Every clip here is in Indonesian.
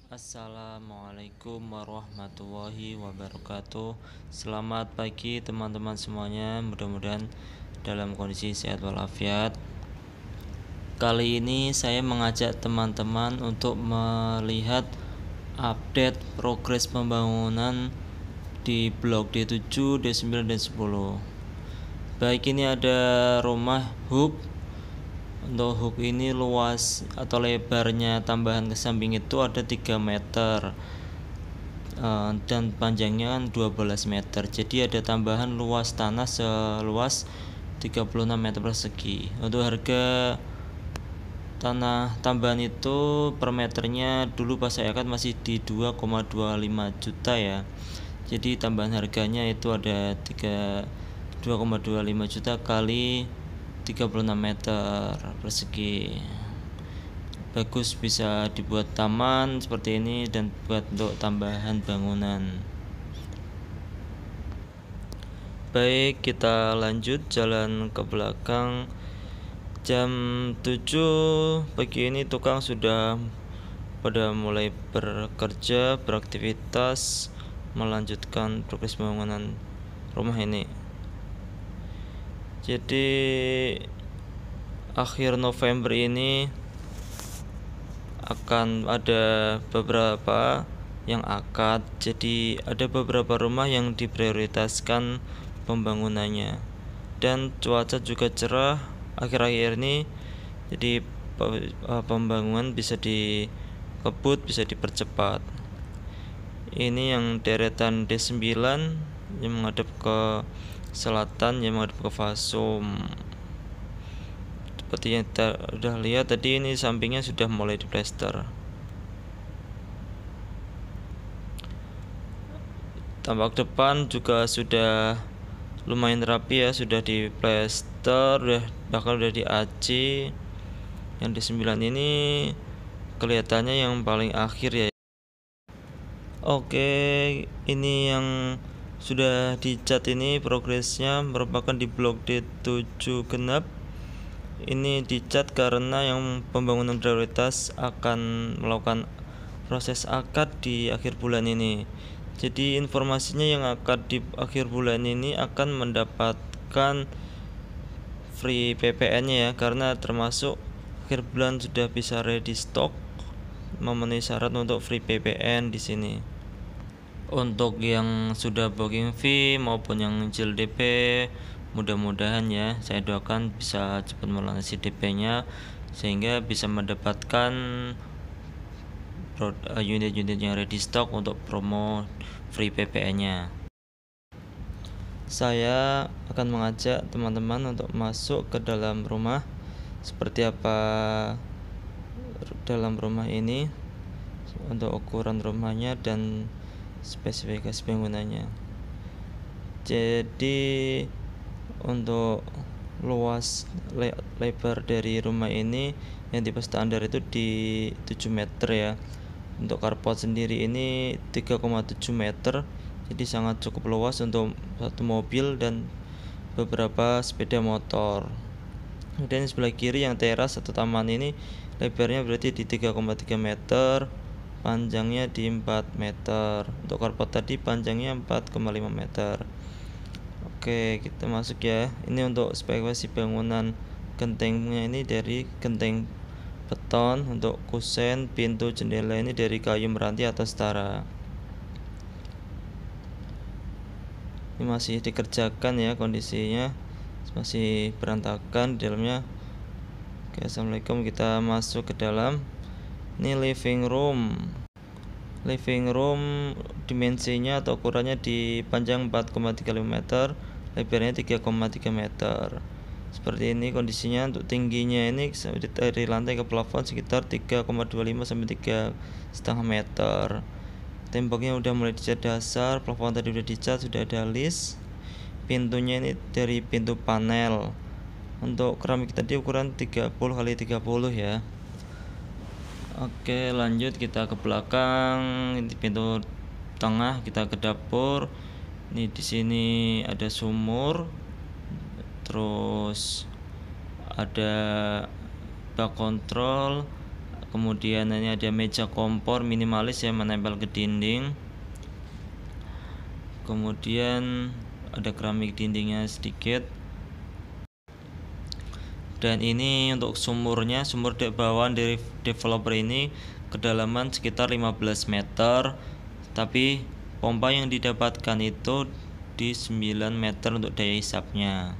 Assalamualaikum warahmatullahi wabarakatuh. Selamat pagi teman-teman semuanya. Mudah-mudahan dalam kondisi sehat walafiat. Kali ini saya mengajak teman-teman untuk melihat update progres pembangunan di blok D7, D9, dan 10. Baik, ini ada rumah hub. Untuk hub ini luas atau lebarnya tambahan ke samping itu ada 3 meter dan panjangnya 12 meter. Jadi ada tambahan luas tanah seluas 36 meter persegi. Untuk harga tanah tambahan itu per meternya dulu pas saya akad masih di 2,25 juta ya. Jadi tambahan harganya itu ada 2,25 juta kali 36 meter persegi. Bagus, bisa dibuat taman seperti ini dan buat untuk tambahan bangunan. Baik, kita lanjut jalan ke belakang. Jam 7 pagi ini tukang sudah pada mulai bekerja, beraktivitas, melanjutkan progres pembangunan rumah ini. Jadi akhir November ini akan ada beberapa yang akad. Jadi ada beberapa rumah yang diprioritaskan pembangunannya. Dan cuaca juga cerah akhir-akhir ini. Jadi pembangunan bisa dikebut, bisa dipercepat. Ini yang deretan D9 yang menghadap ke selatan, yang menghadap ke Fasum. Seperti yang kita sudah lihat tadi, ini sampingnya sudah mulai diplester. Tampak depan juga sudah lumayan rapi ya, sudah diplester, bahkan sudah di-AC. Yang D9 ini kelihatannya yang paling akhir ya. Oke, ini yang sudah dicat, ini progresnya merupakan di blok D7 genap. Ini dicat karena yang pembangunan prioritas akan melakukan proses akad di akhir bulan ini. Jadi informasinya yang akad di akhir bulan ini akan mendapatkan free PPN-nya ya, karena termasuk akhir bulan sudah bisa ready stock, memenuhi syarat untuk free PPN di sini. Untuk yang sudah booking fee maupun yang nyicil DP, mudah-mudahan ya, saya doakan bisa cepat melunasi DP-nya sehingga bisa mendapatkan unit-unit yang ready stock untuk promo free PPN-nya. Saya akan mengajak teman-teman untuk masuk ke dalam rumah. Seperti apa dalam rumah ini, untuk ukuran rumahnya dan spesifikasi bangunannya. Jadi untuk luas lebar dari rumah ini yang tipe standar itu di 7 meter ya. Untuk carport sendiri ini 3,7 meter. Jadi sangat cukup luas untuk satu mobil dan beberapa sepeda motor. Kemudian sebelah kiri yang teras atau taman ini lebarnya berarti di 3,3 meter, panjangnya di 4 meter. Untuk carport tadi panjangnya 4,5 meter. Oke, kita masuk ya. Ini untuk spesifikasi bangunan. Gentengnya ini dari genteng beton. Untuk kusen, pintu, jendela ini dari kayu meranti atau setara. Ini masih dikerjakan ya, kondisinya masih berantakan di dalamnya. Oke, assalamualaikum, kita masuk ke dalam. Ini living room dimensinya atau ukurannya di panjang 4,35 meter, lebarnya 3,3 meter. Seperti ini kondisinya. Untuk tingginya ini dari lantai ke plafon sekitar 3,25 sampai 3,5 meter. Temboknya udah mulai dicat dasar, plafon tadi udah dicat, sudah ada list. Pintunya ini dari pintu panel. Untuk keramik tadi ukuran 30 x 30 ya. Oke, lanjut kita ke belakang. Ini pintu tengah, kita ke dapur. Ini di sini ada sumur. Terus ada bak kontrol, Kemudian ini ada meja kompor minimalis yang menempel ke dinding. Kemudian ada keramik dindingnya sedikit. Dan ini untuk sumurnya, sumur bawaan dari developer ini kedalaman sekitar 15 meter, tapi pompa yang didapatkan itu di 9 meter untuk daya hisapnya.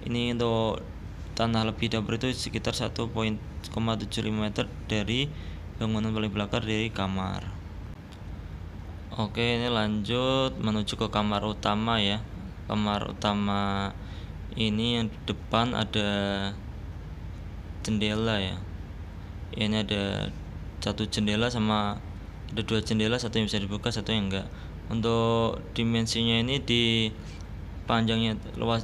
Ini untuk tanah lebih dapur itu sekitar 1,75 meter dari bangunan paling belakang dari kamar. Oke, ini lanjut menuju ke kamar utama ya. Kamar utama ini yang depan ada jendela ya. Ini ada satu jendela sama ada dua jendela, satu yang bisa dibuka, satu yang enggak. Untuk dimensinya ini di panjangnya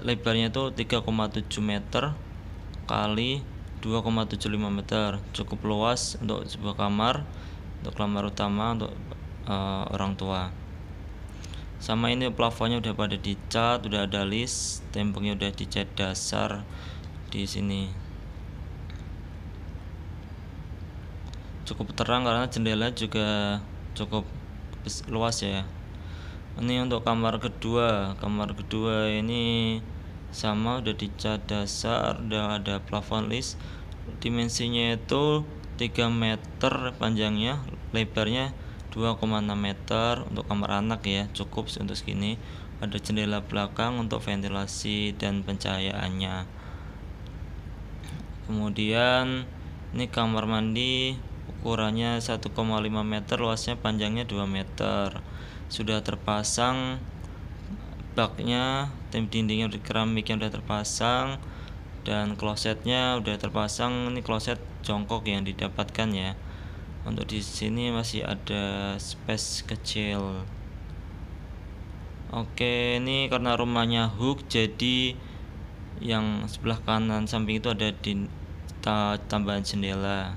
lebarnya itu 3,7 meter kali 2,75 meter, cukup luas untuk sebuah kamar, untuk kamar utama untuk orang tua. Sama ini plafonnya udah pada dicat, udah ada list, temboknya udah dicat dasar di sini. Cukup terang karena jendela juga cukup luas ya. Ini untuk kamar kedua. Kamar kedua ini sama, udah dicat dasar, udah ada plafon list. Dimensinya itu 3 meter panjangnya, lebarnya 2,6 meter untuk kamar anak ya, cukup untuk segini. Ada jendela belakang untuk ventilasi dan pencahayaannya. Kemudian ini kamar mandi, ukurannya 1,5 meter, luasnya panjangnya 2 meter. Sudah terpasang baknya, dindingnya keramiknya udah terpasang, dan klosetnya udah terpasang. Ini kloset jongkok yang didapatkan ya. Untuk di sini masih ada space kecil. Oke, ini karena rumahnya hook, jadi yang sebelah kanan samping itu ada tambahan jendela.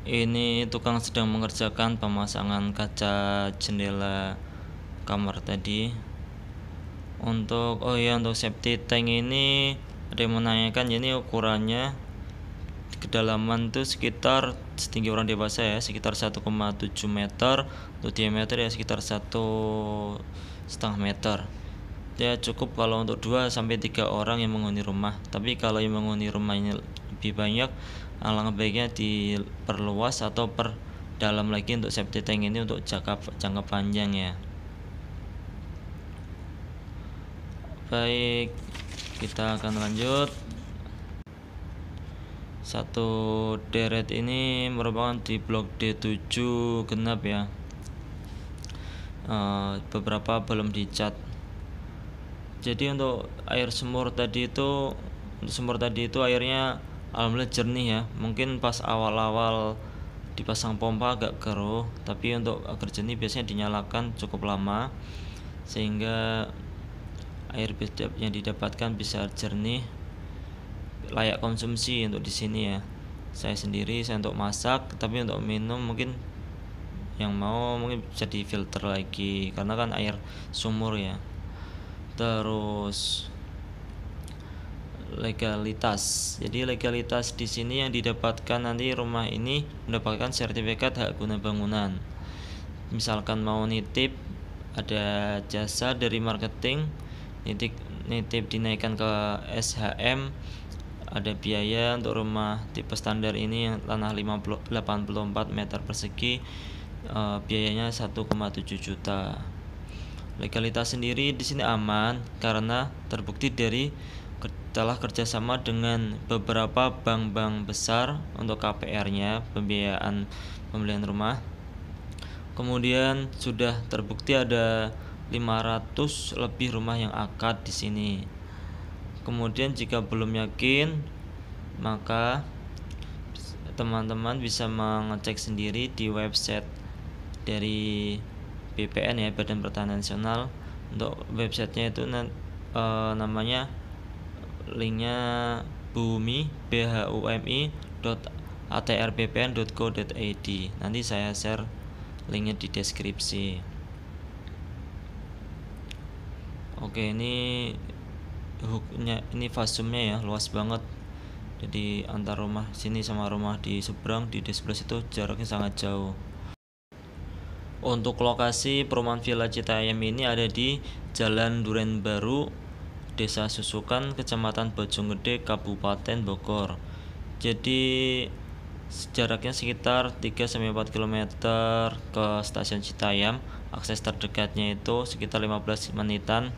Ini tukang sedang mengerjakan pemasangan kaca jendela kamar tadi. Untuk untuk safety tank ini ada yang menanyakan, ini ukurannya kedalaman tuh sekitar setinggi orang dewasa ya, sekitar 1,7 meter, untuk diameter ya sekitar 1,5 meter. Ya cukup kalau untuk 2-3 orang yang menghuni rumah. Tapi kalau yang menghuni rumah ini lebih banyak, alangkah baiknya diperluas atau dalam lagi untuk safety tank ini untuk jangka panjang ya. Baik, kita akan lanjut. Satu deret ini merupakan di blok D7 genap ya. Beberapa belum dicat. Jadi untuk air sumur tadi itu airnya alhamdulillah jernih ya. Mungkin pas awal-awal dipasang pompa agak keruh, tapi untuk agar jernih biasanya dinyalakan cukup lama sehingga air yang didapatkan bisa jernih, layak konsumsi untuk di sini ya. Saya sendiri untuk masak, tapi untuk minum mungkin yang mau mungkin bisa difilter lagi karena kan air sumur ya. Terus legalitas. Jadi legalitas di sini yang didapatkan nanti rumah ini mendapatkan sertifikat hak guna bangunan. Misalkan mau nitip, ada jasa dari marketing, nitip dinaikkan ke SHM, ada biaya untuk rumah tipe standar ini yang tanah 84 meter persegi, biayanya 1,7 juta. Legalitas sendiri di sini aman karena terbukti dari telah kerjasama dengan beberapa bank-bank besar untuk KPR-nya, pembiayaan pembelian rumah. Kemudian sudah terbukti ada 500 lebih rumah yang akad di sini. Kemudian jika belum yakin, maka teman-teman bisa mengecek sendiri di website dari BPN ya, Badan Pertanahan Nasional. Untuk websitenya itu namanya, linknya bumi.atrbpn.go.id. Nanti saya share linknya di deskripsi. Oke. Oke, ini hooknya, ini fasumnya ya luas banget. Jadi antar rumah sini sama rumah di seberang di sebelah situ jaraknya sangat jauh. Untuk lokasi perumahan Villa Citayam ini ada di Jalan Duren Baru, Desa Susukan, Kecamatan Bojonggede, Kabupaten Bogor. Jadi jaraknya sekitar 3-4 km ke stasiun Citayam. Akses terdekatnya itu sekitar 15 menitan.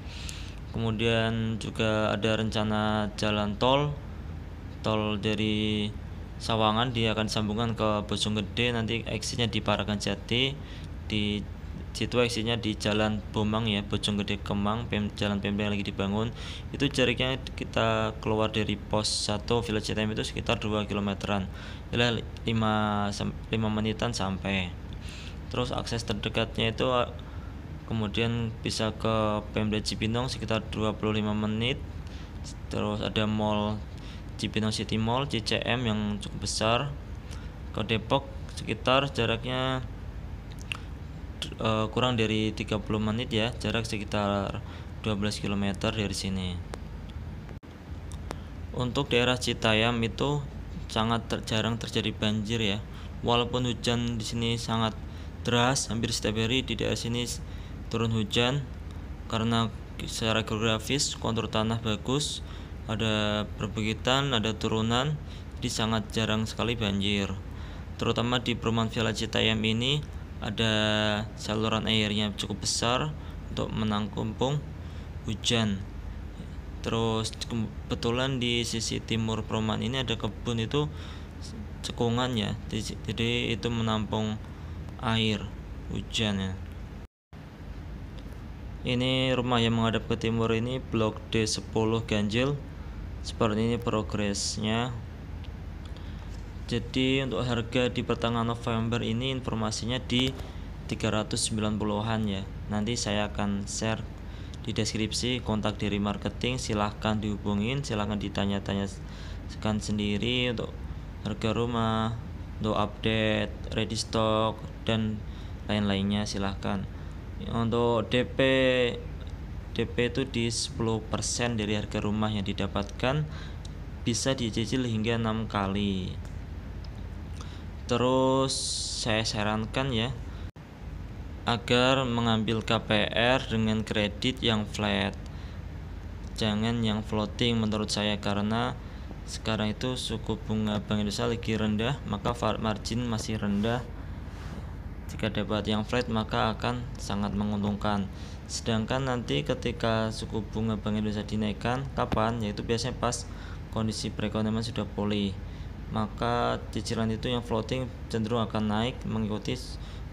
Kemudian juga ada rencana jalan tol dari Sawangan, dia akan sambungan ke Bojonggede, nanti exitnya di Parakan Jati, di situ exitnya di Jalan Bomang ya, Bojonggede Kemang, Jalan Pemda yang lagi dibangun. Itu jaraknya kita keluar dari pos 1 Villa Citayam itu sekitar 2 kilometeran, 5 menitan sampai. Terus akses terdekatnya itu kemudian bisa ke Pemda Cibinong sekitar 25 menit. Terus ada mall Cibinong City Mall CCM yang cukup besar. Ke Depok sekitar jaraknya kurang dari 30 menit ya, jarak sekitar 12 km dari sini. Untuk daerah Citayam itu sangat jarang terjadi banjir ya. Walaupun hujan di sini sangat deras, hampir setiap hari di daerah sini turun hujan karena secara geografis kontur tanah bagus, ada perbukitan, ada turunan, jadi sangat jarang sekali banjir. Terutama di perumahan Villa Citayam ini ada saluran airnya cukup besar untuk menampung hujan. Terus kebetulan di sisi timur perumahan ini ada kebun, itu cekungan ya, jadi itu menampung air hujan ya. Ini rumah yang menghadap ke timur ini blok D10 ganjil. Seperti ini progresnya. Jadi untuk harga di pertengahan November ini informasinya di 390-an ya. Nanti saya akan share di deskripsi kontak dari marketing, silahkan dihubungin, silahkan ditanya-tanyakan sendiri untuk harga rumah, untuk update, ready stock, dan lain-lainnya silahkan. Untuk DP itu di 10% dari harga rumah yang didapatkan, bisa dicicil hingga 6 kali. Terus saya sarankan ya agar mengambil KPR dengan kredit yang flat, jangan yang floating menurut saya, karena sekarang itu suku bunga Bank Indonesia lagi rendah, maka margin masih rendah. Jika dapat yang flat maka akan sangat menguntungkan. Sedangkan nanti ketika suku bunga Bank Indonesia dinaikkan, kapan? Yaitu biasanya pas kondisi perekonomian sudah pulih, maka cicilan itu yang floating cenderung akan naik mengikuti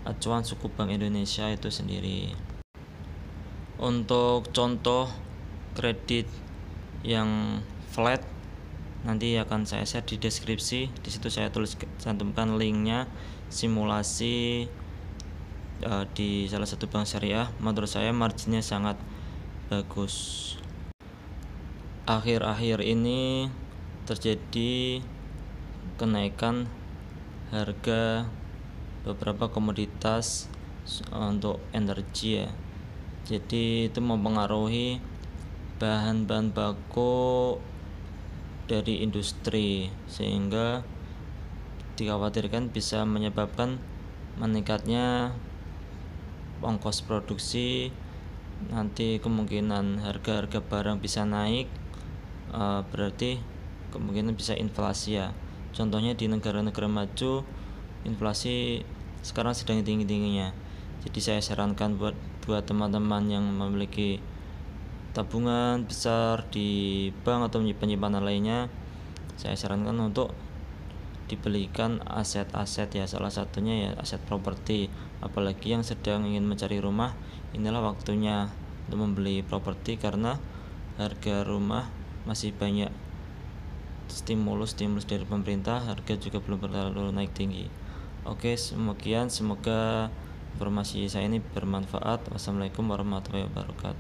acuan suku Bank Indonesia itu sendiri. Untuk contoh kredit yang flat nanti akan saya share di deskripsi. Di situ saya cantumkan linknya, simulasi di salah satu bank syariah. Menurut saya marginnya sangat bagus. Akhir-akhir ini terjadi kenaikan harga beberapa komoditas untuk energi ya. Jadi itu mempengaruhi bahan-bahan baku dari industri, sehingga dikhawatirkan bisa menyebabkan meningkatnya ongkos produksi. Nanti kemungkinan harga-harga barang bisa naik, berarti kemungkinan bisa inflasi ya. Contohnya di negara-negara maju inflasi sekarang sedang tinggi-tingginya. Jadi saya sarankan buat teman-teman yang memiliki tabungan besar di bank atau penyimpanan lainnya, saya sarankan untuk dibelikan aset-aset ya, salah satunya ya aset properti. Apalagi yang sedang ingin mencari rumah, inilah waktunya untuk membeli properti karena harga rumah masih banyak stimulus dari pemerintah, harga juga belum terlalu naik tinggi. Oke, semoga informasi saya ini bermanfaat. Wassalamualaikum warahmatullahi wabarakatuh.